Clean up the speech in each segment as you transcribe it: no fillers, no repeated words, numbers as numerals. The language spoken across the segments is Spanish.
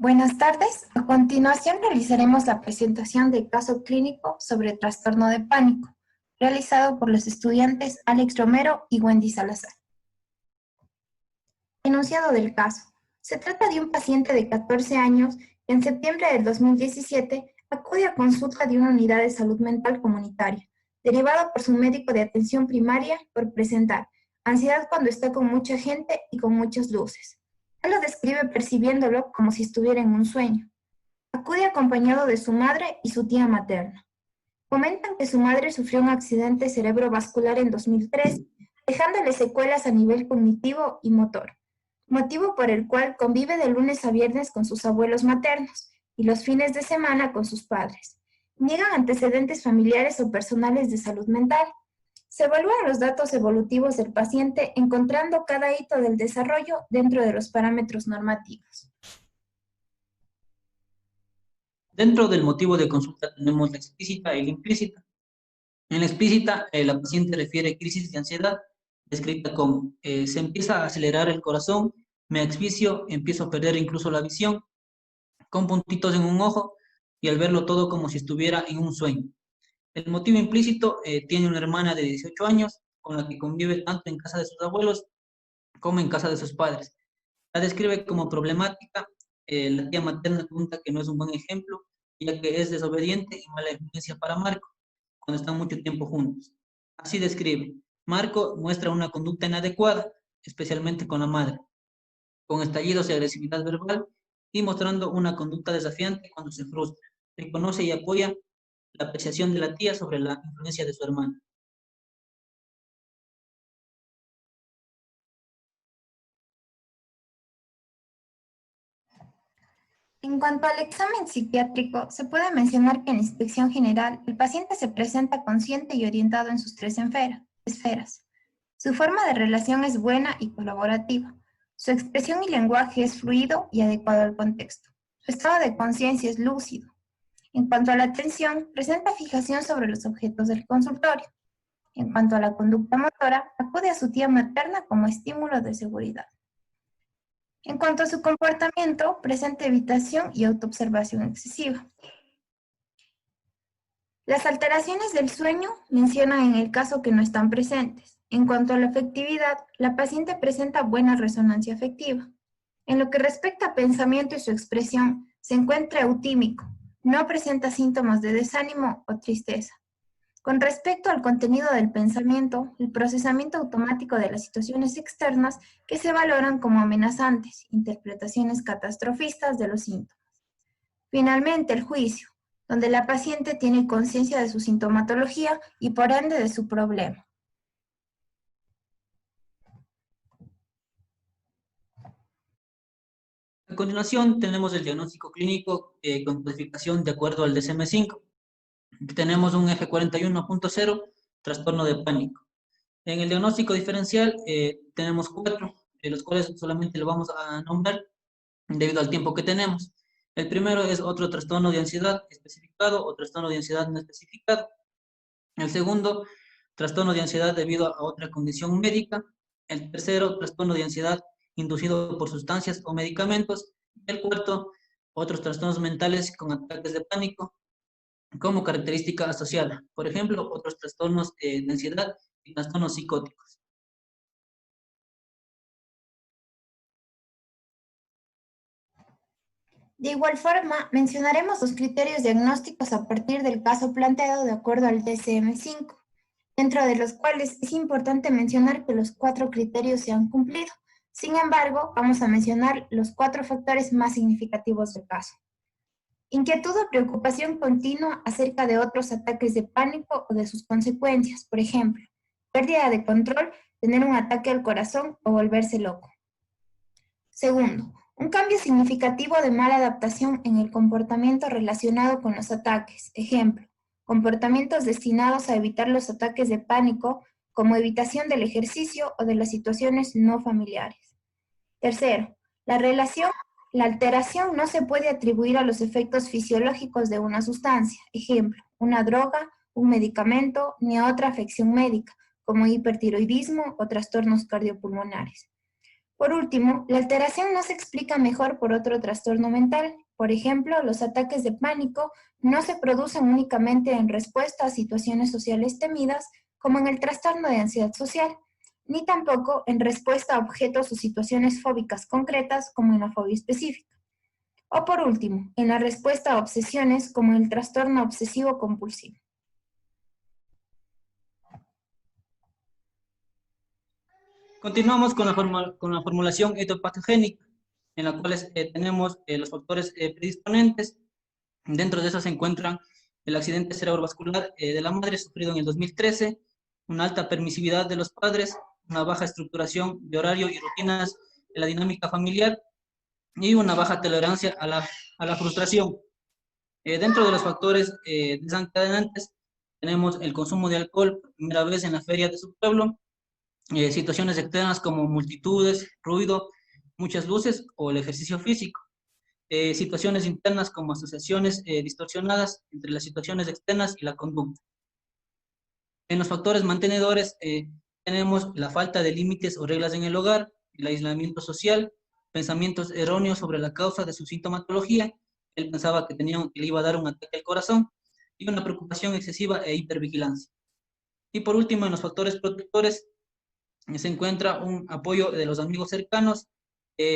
Buenas tardes. A continuación realizaremos la presentación del caso clínico sobre trastorno de pánico, realizado por los estudiantes Alex Romero y Wendy Salazar. Enunciado del caso. Se trata de un paciente de 14 años que en septiembre del 2017 acude a consulta de una unidad de salud mental comunitaria, derivado por su médico de atención primaria por presentar ansiedad cuando está con mucha gente y con muchas luces. Él lo describe percibiéndolo como si estuviera en un sueño. Acude acompañado de su madre y su tía materna. Comentan que su madre sufrió un accidente cerebrovascular en 2003, dejándole secuelas a nivel cognitivo y motor, motivo por el cual convive de lunes a viernes con sus abuelos maternos y los fines de semana con sus padres. Niegan antecedentes familiares o personales de salud mental. Se evalúan los datos evolutivos del paciente encontrando cada hito del desarrollo dentro de los parámetros normativos. Dentro del motivo de consulta tenemos la explícita y la implícita. En la explícita, la paciente refiere crisis de ansiedad, descrita como se empieza a acelerar el corazón, me asfixio, empiezo a perder incluso la visión, con puntitos en un ojo y al verlo todo como si estuviera en un sueño. El motivo implícito tiene una hermana de 18 años con la que convive tanto en casa de sus abuelos como en casa de sus padres. La describe como problemática. La tía materna cuenta que no es un buen ejemplo, ya que es desobediente y mala influencia para Marco, cuando están mucho tiempo juntos. Así describe: Marco muestra una conducta inadecuada, especialmente con la madre, con estallidos de agresividad verbal y mostrando una conducta desafiante cuando se frustra. Reconoce y apoya la apreciación de la tía sobre la influencia de su hermana. En cuanto al examen psiquiátrico, se puede mencionar que en la inspección general el paciente se presenta consciente y orientado en sus tres esferas. Su forma de relación es buena y colaborativa. Su expresión y lenguaje es fluido y adecuado al contexto. Su estado de conciencia es lúcido. En cuanto a la atención, presenta fijación sobre los objetos del consultorio. En cuanto a la conducta motora, acude a su tía materna como estímulo de seguridad. En cuanto a su comportamiento, presenta evitación y autoobservación excesiva. Las alteraciones del sueño mencionan en el caso que no están presentes. En cuanto a la afectividad, la paciente presenta buena resonancia afectiva. En lo que respecta a pensamiento y su expresión, se encuentra eutímico. No presenta síntomas de desánimo o tristeza. Con respecto al contenido del pensamiento, el procesamiento automático de las situaciones externas que se valoran como amenazantes, interpretaciones catastrofistas de los síntomas. Finalmente, el juicio, donde la paciente tiene conciencia de su sintomatología y por ende de su problema. A continuación tenemos el diagnóstico clínico con clasificación de acuerdo al DSM-5. Tenemos un F41.0, trastorno de pánico. En el diagnóstico diferencial tenemos 4, los cuales solamente lo vamos a nombrar debido al tiempo que tenemos. El primero es otro trastorno de ansiedad especificado o trastorno de ansiedad no especificado. El segundo, trastorno de ansiedad debido a otra condición médica. El tercero, trastorno de ansiedad inducido por sustancias o medicamentos. El cuarto, otros trastornos mentales con ataques de pánico como característica asociada. Por ejemplo, otros trastornos de ansiedad y trastornos psicóticos. De igual forma, mencionaremos los criterios diagnósticos a partir del caso planteado de acuerdo al DSM-5, dentro de los cuales es importante mencionar que los 4 criterios se han cumplido. Sin embargo, vamos a mencionar los 4 factores más significativos del caso. Inquietud o preocupación continua acerca de otros ataques de pánico o de sus consecuencias, por ejemplo, pérdida de control, tener un ataque al corazón o volverse loco. Segundo, un cambio significativo de mala adaptación en el comportamiento relacionado con los ataques. Ejemplo, comportamientos destinados a evitar los ataques de pánico, como evitación del ejercicio o de las situaciones no familiares. Tercero, la alteración no se puede atribuir a los efectos fisiológicos de una sustancia. Ejemplo, una droga, un medicamento, ni a otra afección médica, como hipertiroidismo o trastornos cardiopulmonares. Por último, la alteración no se explica mejor por otro trastorno mental. Por ejemplo, los ataques de pánico no se producen únicamente en respuesta a situaciones sociales temidas, como en el trastorno de ansiedad social, ni tampoco en respuesta a objetos o situaciones fóbicas concretas, como en la fobia específica. O por último, en la respuesta a obsesiones, como en el trastorno obsesivo compulsivo. Continuamos con la formulación etopatogénica, en la cual tenemos los factores predisponentes. Dentro de esas se encuentran el accidente cerebrovascular de la madre sufrido en el 2013, una alta permisividad de los padres, una baja estructuración de horario y rutinas de la dinámica familiar y una baja tolerancia a la frustración. Dentro de los factores desencadenantes tenemos el consumo de alcohol por primera vez en la feria de su pueblo, situaciones externas como multitudes, ruido, muchas luces o el ejercicio físico. Situaciones internas como asociaciones distorsionadas entre las situaciones externas y la conducta. En los factores mantenedores tenemos la falta de límites o reglas en el hogar, el aislamiento social, pensamientos erróneos sobre la causa de su sintomatología. Él pensaba que le iba a dar un ataque al corazón, y una preocupación excesiva e hipervigilancia. Y por último, en los factores protectores se encuentra un apoyo de los amigos cercanos,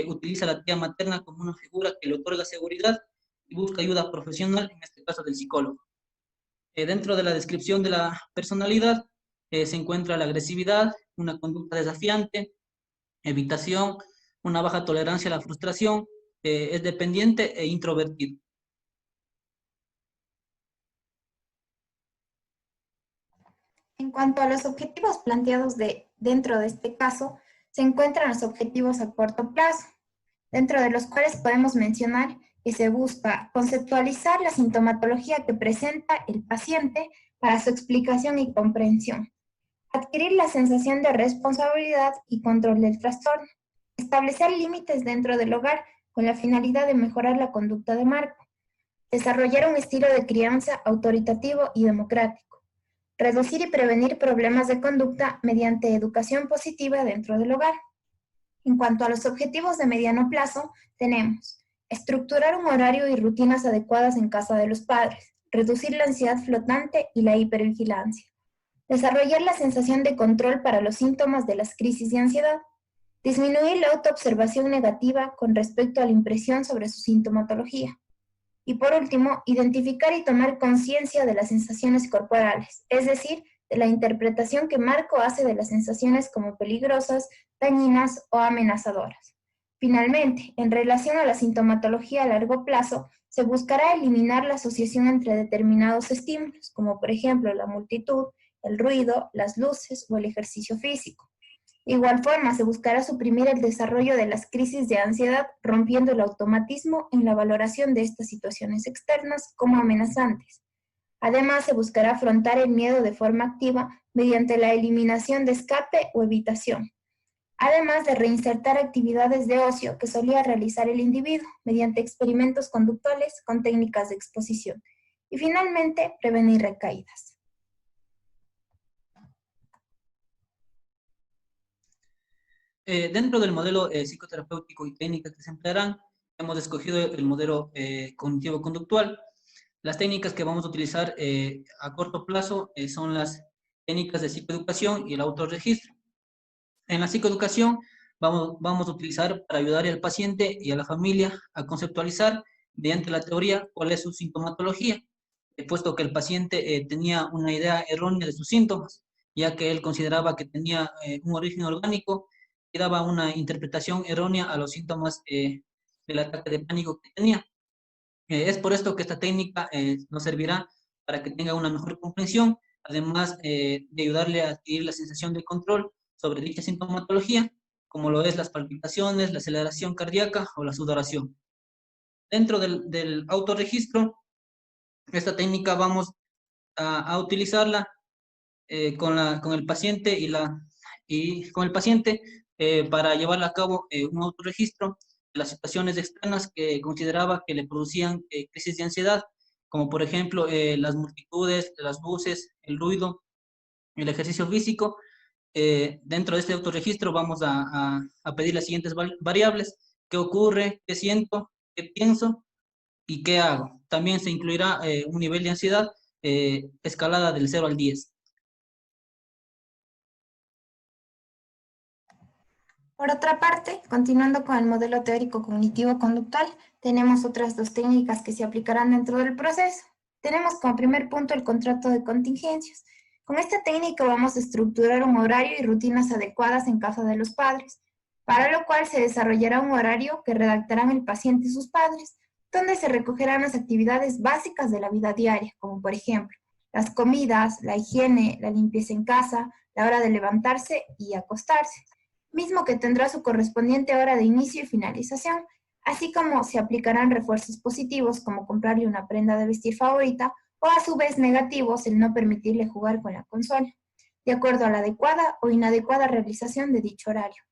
utiliza a la tía materna como una figura que le otorga seguridad y busca ayuda profesional, en este caso del psicólogo. Dentro de la descripción de la personalidad se encuentra la agresividad, una conducta desafiante, evitación, una baja tolerancia a la frustración, es dependiente e introvertido. En cuanto a los objetivos planteados dentro de este caso, se encuentran los objetivos a corto plazo, dentro de los cuales podemos mencionar que se busca conceptualizar la sintomatología que presenta el paciente para su explicación y comprensión, adquirir la sensación de responsabilidad y control del trastorno, establecer límites dentro del hogar con la finalidad de mejorar la conducta de Marco, desarrollar un estilo de crianza autoritativo y democrático, reducir y prevenir problemas de conducta mediante educación positiva dentro del hogar. En cuanto a los objetivos de mediano plazo, tenemos estructurar un horario y rutinas adecuadas en casa de los padres, reducir la ansiedad flotante y la hipervigilancia, desarrollar la sensación de control para los síntomas de las crisis de ansiedad, disminuir la autoobservación negativa con respecto a la impresión sobre su sintomatología. Y por último, identificar y tomar conciencia de las sensaciones corporales, es decir, de la interpretación que Marco hace de las sensaciones como peligrosas, dañinas o amenazadoras. Finalmente, en relación a la sintomatología a largo plazo, se buscará eliminar la asociación entre determinados estímulos, como por ejemplo la multitud, el ruido, las luces o el ejercicio físico. De igual forma, se buscará suprimir el desarrollo de las crisis de ansiedad, rompiendo el automatismo en la valoración de estas situaciones externas como amenazantes. Además, se buscará afrontar el miedo de forma activa mediante la eliminación de escape o evitación, además de reinsertar actividades de ocio que solía realizar el individuo mediante experimentos conductuales con técnicas de exposición. Y finalmente, prevenir recaídas. Dentro del modelo psicoterapéutico y técnicas que se emplearán, hemos escogido el modelo cognitivo-conductual. Las técnicas que vamos a utilizar a corto plazo son las técnicas de psicoeducación y el autorregistro. En la psicoeducación vamos a utilizar para ayudar al paciente y a la familia a conceptualizar mediante la teoría cuál es su sintomatología, puesto que el paciente tenía una idea errónea de sus síntomas, ya que él consideraba que tenía un origen orgánico y daba una interpretación errónea a los síntomas del ataque de pánico que tenía. Es por esto que esta técnica nos servirá para que tenga una mejor comprensión, además de ayudarle a adquirir la sensación de control sobre dicha sintomatología, como lo es las palpitaciones, la aceleración cardíaca o la sudoración. Dentro del autorregistro, esta técnica vamos a utilizarla con el paciente con el paciente para llevar a cabo un autorregistro de las situaciones externas que consideraba que le producían crisis de ansiedad, como por ejemplo las multitudes, las luces, el ruido, el ejercicio físico, Dentro de este autorregistro vamos a pedir las siguientes variables: qué ocurre, qué siento, qué pienso y qué hago. También se incluirá un nivel de ansiedad escalada del 0 al 10. Por otra parte, continuando con el modelo teórico cognitivo-conductual, tenemos otras dos técnicas que se aplicarán dentro del proceso. Tenemos como primer punto el contrato de contingencias. Con esta técnica vamos a estructurar un horario y rutinas adecuadas en casa de los padres, para lo cual se desarrollará un horario que redactarán el paciente y sus padres, donde se recogerán las actividades básicas de la vida diaria, como por ejemplo, las comidas, la higiene, la limpieza en casa, la hora de levantarse y acostarse, mismo que tendrá su correspondiente hora de inicio y finalización, así como se aplicarán refuerzos positivos como comprarle una prenda de vestir favorita o a su vez negativos el no permitirle jugar con la consola, de acuerdo a la adecuada o inadecuada realización de dicho horario.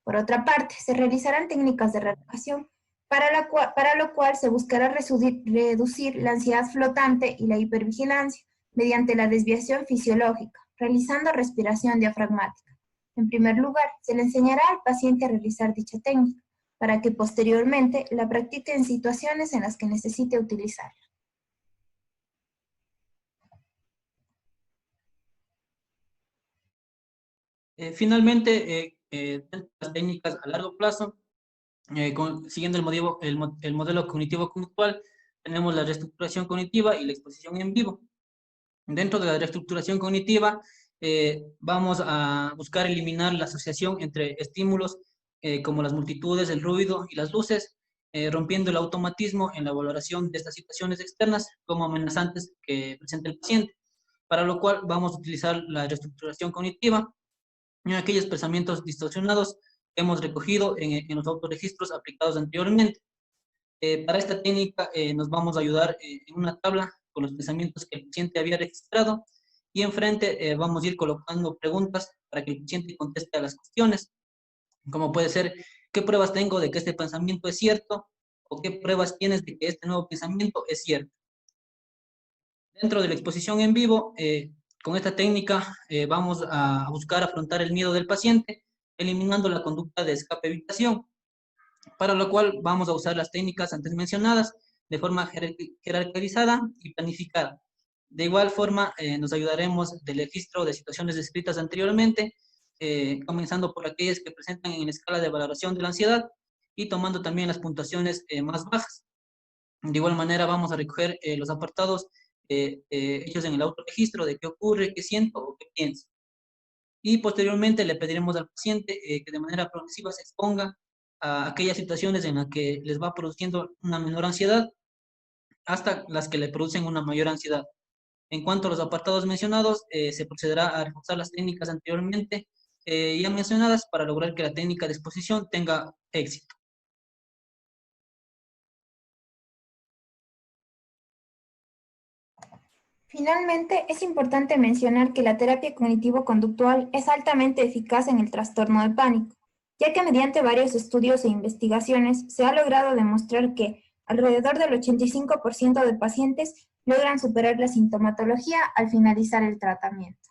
Por otra parte, se realizarán técnicas de relajación, para lo cual se buscará reducir la ansiedad flotante y la hipervigilancia mediante la desviación fisiológica, realizando respiración diafragmática. En primer lugar, se le enseñará al paciente a realizar dicha técnica, para que posteriormente la practique en situaciones en las que necesite utilizarla. Finalmente, dentro de las técnicas a largo plazo, siguiendo el modelo cognitivo-conductual, tenemos la reestructuración cognitiva y la exposición en vivo. Dentro de la reestructuración cognitiva, vamos a buscar eliminar la asociación entre estímulos como las multitudes, el ruido y las luces, rompiendo el automatismo en la valoración de estas situaciones externas como amenazantes que presenta el paciente, para lo cual vamos a utilizar la reestructuración cognitiva en aquellos pensamientos distorsionados que hemos recogido en los autorregistros aplicados anteriormente. Para esta técnica nos vamos a ayudar en una tabla con los pensamientos que el paciente había registrado y enfrente vamos a ir colocando preguntas para que el paciente conteste a las cuestiones, como puede ser: ¿qué pruebas tengo de que este pensamiento es cierto? ¿O qué pruebas tienes de que este nuevo pensamiento es cierto? Dentro de la exposición en vivo, con esta técnica vamos a buscar afrontar el miedo del paciente, eliminando la conducta de escape-evitación, para lo cual vamos a usar las técnicas antes mencionadas de forma jerarquizada y planificada. De igual forma, nos ayudaremos del registro de situaciones descritas anteriormente, comenzando por aquellas que presentan en la escala de valoración de la ansiedad y tomando también las puntuaciones más bajas. De igual manera, vamos a recoger los apartados hechos en el autorregistro de qué ocurre, qué siento o qué pienso. Y posteriormente le pediremos al paciente que de manera progresiva se exponga a aquellas situaciones en las que les va produciendo una menor ansiedad hasta las que le producen una mayor ansiedad. En cuanto a los apartados mencionados, se procederá a reforzar las técnicas anteriormente ya mencionadas para lograr que la técnica de exposición tenga éxito. Finalmente, es importante mencionar que la terapia cognitivo-conductual es altamente eficaz en el trastorno de pánico, ya que mediante varios estudios e investigaciones se ha logrado demostrar que alrededor del 85% de pacientes logran superar la sintomatología al finalizar el tratamiento.